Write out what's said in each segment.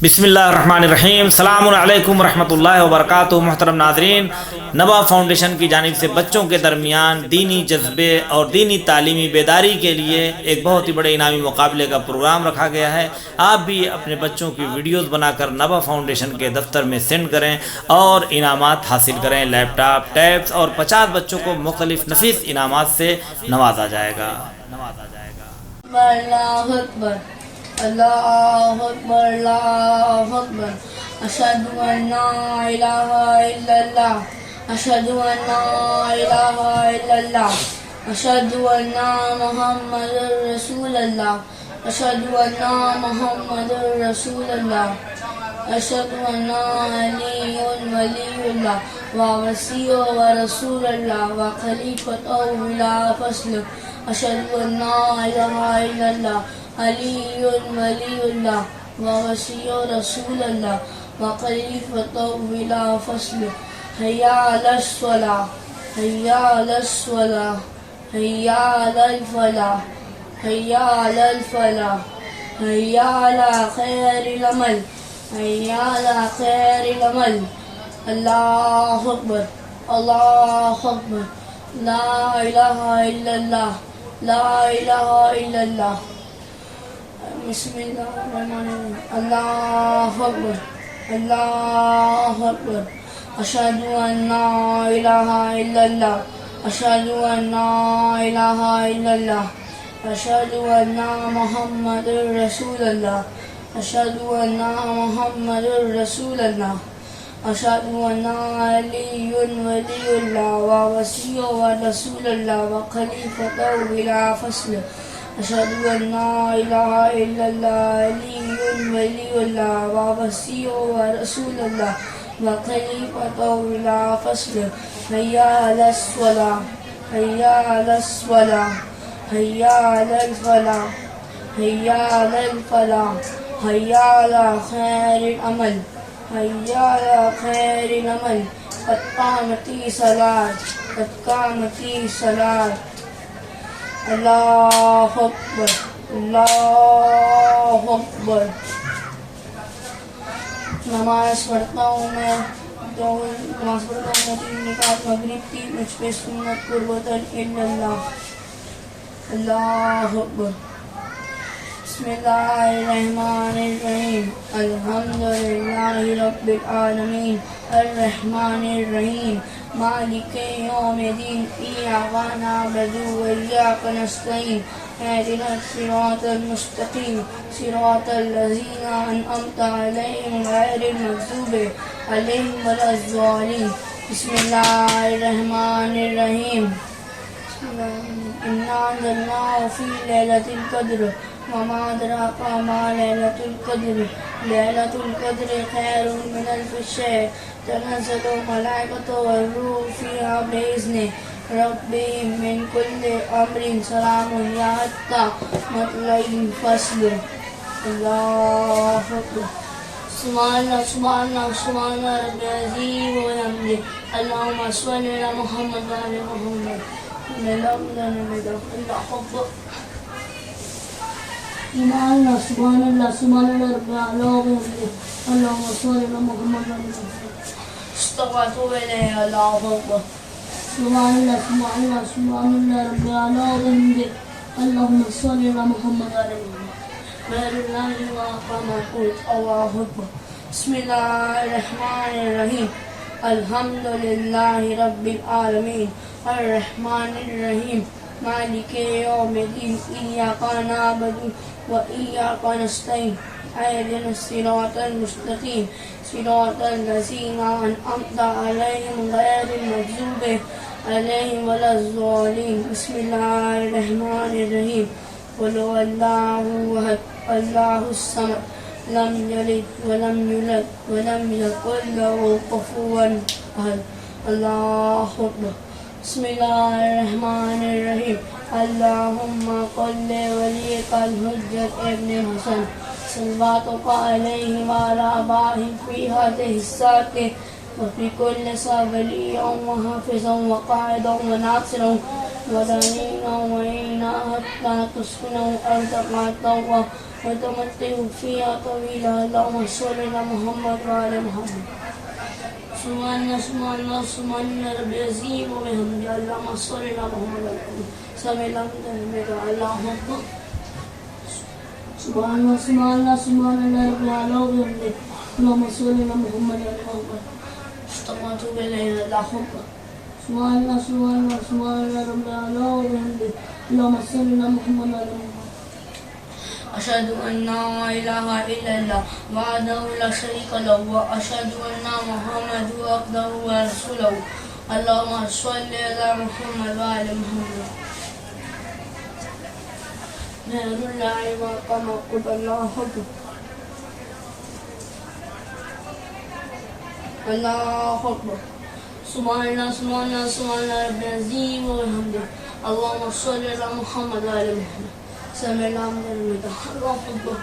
बिस्मिल्लाहिर्रहमानिर्रहीम सलामुन अलैकुम रहमतुल्लाहि व बरकातुहू। मोहतरम नाज़रीन, नवा फाउंडेशन की जानिब से बच्चों के दरमियान दीनी जज्बे और दीनी तालीमी बेदारी के लिए एक बहुत ही बड़े इनामी मुकाबले का प्रोग्राम रखा गया है। आप भी अपने बच्चों की वीडियोज़ बनाकर नवा फाउंडेशन के दफ्तर में सेंड करें और इनामात हासिल करें। लैपटॉप, टैब्स और 50 बच्चों को मुख्तलिफ नफीस इनामात से नवाजा जाएगा। अल्लाहु अकबर, अल्लाहु अकबर, अल्लाहु अकबर। अशहदु अन्ना इलाहा इल्लल्लाह, अशहदु अन्ना इलाहा इल्लल्लाह, अशहदु अन्ना मुहम्मदुर रसूलुल्लाह, अशहदु अन्ना मुहम्मदुर रसूलुल्लाह, अशहदु अन्ना अलीयुन वलीयुल्लाह व वसीयु व रसूलुल्लाह व खलीफतुहु ला फस्ल। अशहदु अन्ना इलाहा इल्लल्लाह, अलीयुन वलीयुल्लाह व वसीयु रसूलुल्लाह व खलीफतुहु ला फस्ल। हय्या अलस सलाह, हय्या अलस सलाह, हय्या अलल फलाह, हय्या अलल फलाह, हय्या अला खैरिल अमल, हय्या अला खैरिल अमल। अल्लाहु अकबर, अल्लाहु अकबर, ला इलाहा इल्लल्लाह, ला इलाहा इल्लल्लाह। बिस्मिल्लाहिर्रहमानिर्रहीम। अल्लाहु अकबर, अल्लाहु अकबर। अशहदु अन्ना इलाहा इल्लल्लाह, अशहदु अन्ना इलाहा इल्लल्लाह, अशहदु अन्ना मुहम्मदुर रसूलुल्लाह, अशहदु अन्ना मुहम्मदुर रसूलुल्लाह, अशहदु अन्ना अलीयुन वलीयुल्लाह व वसीयु व रसूलुल्लाह व खलीफतुहु ला फस्ल। अशहदु अन्ना इलाहा इल्लल्लाह, अलीयुन वलीयुल्लाह व वसीयु व रसूलुल्लाह व खलीफतुहु ला फस्ल। हय्या अलस सलाह, हय्या अलस सलाह, हय्या अलल फलाह, हय्या अलल फलाह, हय्या अला खैरिल अमल, हय्या अला खैरिल अमल। क़द क़ामती सलात, क़द क़ामती सलात। अल्लाहु अकबर, अल्लाहु अकबर। नमाज पढ़ता हूँ मैं, तो नमाज पढ़ता हूँ 3 रकात मगरिब की, मुझ पे सुन्नत कुर्बतन इल्लल्लाह। अल्लाहु अकबर। बिस्मिल्लाहिर्रहमानिर्रहीम। अल्हम्दुलिल्लाहि रब्बिल आलमीन, अर्रहमानिर्रहीम, मालिकि यौमिद्दीन, इय्याका नअबुदु व इय्याका नस्तईन, इहदिनस सिरातल मुस्तकीम, सिरातल लज़ीना अनअमता अलैहिम गैरिल मग़ज़ूबि अलैहिम वलज़्ज़ालिमीन। बिस्मिल्लाहिर्रहमानिर्रहीम। इन्ना अंज़लनाहु फ़ी लैलतिल क़द्र वमा अदराका मा लैलतुल क़द्र, लैलतुल क़द्र खैरुम मिन अल्फ़ि शहर, तनज़्ज़लुल मलाइकतु वर्रूह फ़ीहा बिइज़्नि रब्बिहिम मिन कुल्लि अम्रिन सलामुन हिय हत्ता मतलइल फ़स्ल। अल्लाहु अकबर। सुब्हानल्लाह, सुब्हानल्लाह, सुब्हान रब्बिल अज़ीम व बिहम्दिही। अल्लाहुम्मा सल्लि अला मुहम्मद व आलि मुहम्मद। अल्लाहु अकबर। सुब्हानल्लाह, सुब्हानल्लाह, सुब्हानल्लाह रब्बिल आला व बिहम्दिही। अल्लाहुम्मा सल्लि अला मुहम्मद व आलि मुहम्मद। अस्तग़फिरुल्लाह इलैहि। अल्लाहु अकबर। सुब्हानल्लाह, सुब्हानल्लाह, सुब्हानल्लाह रब्बिल आला व बिहम्दिही। अल्लाहुम्मा सल्लि अला मुहम्मद व आलि मुहम्मद। बिस्मिल्लाहिर रहमानिर रहीम। अल्लाहु अकबर। बिस्मिल्लाहिर्रहमानिर्रहीम। अल्हम्दुलिल्लाहि रब्बिल आलमीन, अर्रहमानिर रहीम, मालिकि यौमिद्दीन, इय्याका नअबुदु व इय्याका नस्तईन, इहदिनस सिरातल मुस्तकीम, सिरातल लज़ीना अनअमता अलैहिम गैरिल मग़ज़ूबि अलैहिम वलज़्ज़ालिमीन। बिस्मिल्लाहिर रहमानिर रहीम। क़ुल हुवल्लाहु अहद, अल्लाहुस समद, लम यलिद व लम यूलद व लम यकुल लहू कुफुवन अहद। अल्लाहु अकबर। बिस्मिल्लाहिर्रहमानिर्रहीम। अल्लाहुम्मा क़ुल्लि वलिय्यिकल हुज्जत इब्न हसन, सल्लल्लाहु अलैहि व अला आबाइहि फ़ी हाज़िहि साअति व फ़ी कुल्लि वलिय्यन व हाफ़िज़न व क़ाइदन व नासिरन وبنينا وعينا حتى تسكنوا أرضا طوعا وتمتعوا فيها طويلا اللهم صل على محمد وعلى محمد سبحان الله سبحان الله سبحان الله رب العظيم وبحمده اللهم صل على محمد وعلى محمد سمع الله أكبر سبحان الله سبحان الله سبحان الله رب العالمين وبحمده اللهم صل على محمد وعلى محمد استغفرت إليه الله أكبر سبحان الله سبحان الله سبحان الله رب العالمين وبحمده اللهم صل على محمد وعلى محمد أشهد أن لا إله إلا الله وحده لا شريك له وأشهد أن محمدا عبده ورسوله اللهم صل على محمد وعلى محمد نور الله وقام قد الله أكبر الله أكبر سبحان الله سبحان الله سبحان الله رب العظيم وبحمده اللهم صل على محمد وعلى محمد سمع الله الله أكبر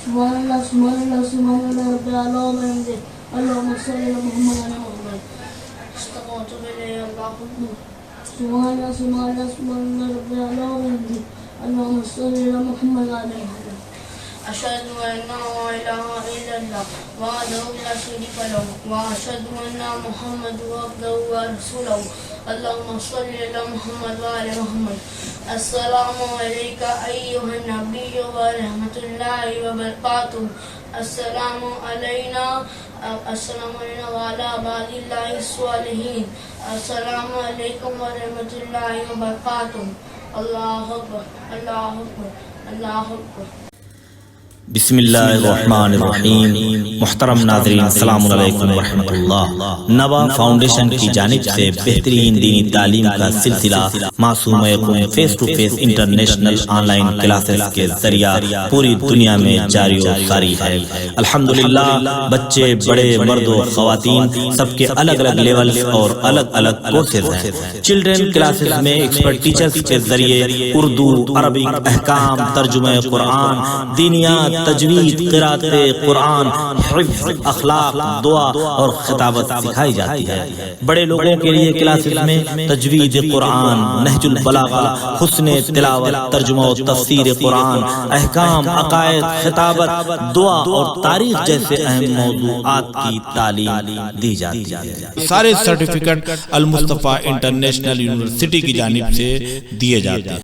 سبحان الله سبحان الله سبحان الله رب العالمين وبحمده اللهم صل على محمد وعلى محمد استغفرت إليه الله أكبر سبحان الله سبحان الله سبحان الله رب العالمين وبحمده اللهم صل على محمد وعلى محمد أشهد أن لا إله إلا الله وحده لا شريك له وأشهد أن محمدا عبده ورسوله اللهم صل على محمد وعلى محمد السلام عليك أيها النبي ورحمة الله وبركاته السلام علينا وعلى عباد الله الصالحين السلام عليكم ورحمة الله وبركاته الله أكبر الله أكبر الله أكبر बिस्मिल्लाहिर्रहमानिर्रहीम। मुहतरम नाज़रीन, अस्सलामु अलैकुम वरहमतुल्लाह। नवा फाउंडेशन की जानिब से बेहतरीन दीनी तालीम का सिलसिला मासूम face to face international online classes के जरिया पूरी दुनिया में जारी और सारी है। अल्हम्दुलिल्लाह, बच्चे बड़े मर्द और ख़वातीन सबके अलग अलग लेवल और अलग अलग कोर्सेज हैं। चिल्ड्रन क्लासेस में एक्सपर्ट टीचर्स के जरिए उर्दू, अरबिक, अहकाम, तर्जुमे कुरान, दीनियात, तजवीद, क़िराअते कुरान, हिफ्ज़, अखलाक, दुआ और खिताबत सिखाई जाती है। बड़े लोगों के लिए क्लासेस में तजवीद कुरान, नहजुल बलागा, हुस्ने तिलावत, तर्जुमा और तफसीर कुरान, अहकाम, अकायद, खिताबत, दुआ और तारीख जैसे अहम मौज़ूआत की तालीम दी जाती है। सारे सर्टिफिकेट अल मुस्तफ़ा इंटरनेशनल यूनिवर्सिटी की जानिब से दिए जाते हैं।